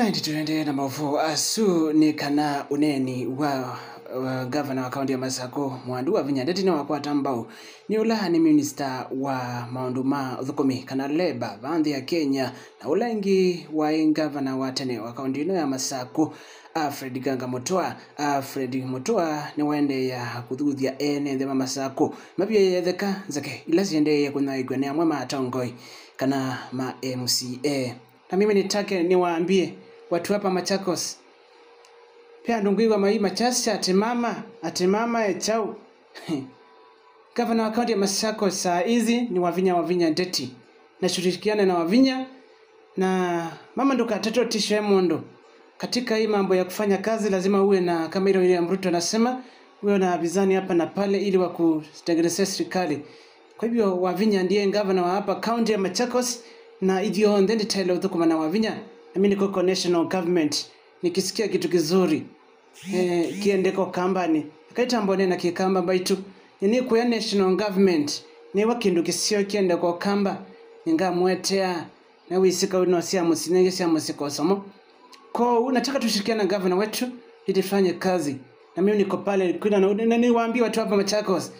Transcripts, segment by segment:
tuende na mafu asu ni kana uneni wa governor wa kaunti ya Masako Mwandu wa Vinyandeti na wakwata mbao ni ula ni minister wa maunduma thukumi kana leba bandhi ya Kenya na ulengi wa governor wa tene wa kaunti ino ya Masako Fred Ganga Mutua. Fred Mutua ni wende ya kuthuthia ene ndema Masako mabia yetheka zake ila ziende ya kunaigwe ni amwe matongoi kana ma MCA. Na mimi nitake niwaambie watu hapa Machakos pia ndunguiwa mai machasi atemama echau gavana wa kaunti ya Machakos saa hizi ni Wavinya Ndeti na shirikiana na Wavinya na mama nduka tato tisho mondo katika hii mambo ya kufanya kazi lazima uwe na kama ile ya Mruto anasema uwe na bizani hapa na pale ili wakutengenezea serikali. Kwa hivyo Wavinya ndiye gavana wa hapa kaunti ya Machakos na hivyo ndende tailo thukuma na Wavinya na mimi niko national government nikisikia kitu kizuri kiendeko kambani kaita mbone na kikamba baitu ni ku national government ni wakindu kisio kiendeko kamba ninga mwetea na wisika uno sia musinenge sia musikosomo ko unataka tushirikiane na governor wetu ili tufanye kazi na mimi niko pale kuna na niwaambie watu hapa Machakos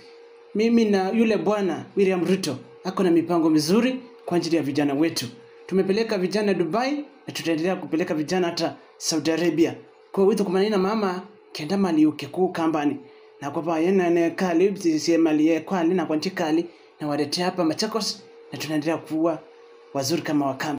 mimi na yule bwana William Ruto ako na mipango mizuri kwa ajili ya vijana wetu. Tumepeleka vijana Dubai na tutaendelea kupeleka vijana hata Saudi Arabia. Kwa hiyo kumanina mama kenda mali ukiku kambani na kwa baya na kali si mali kwa na kwa ntikali na waletea hapa Machakos na tunaendelea kuwa wazuri kama wakamba.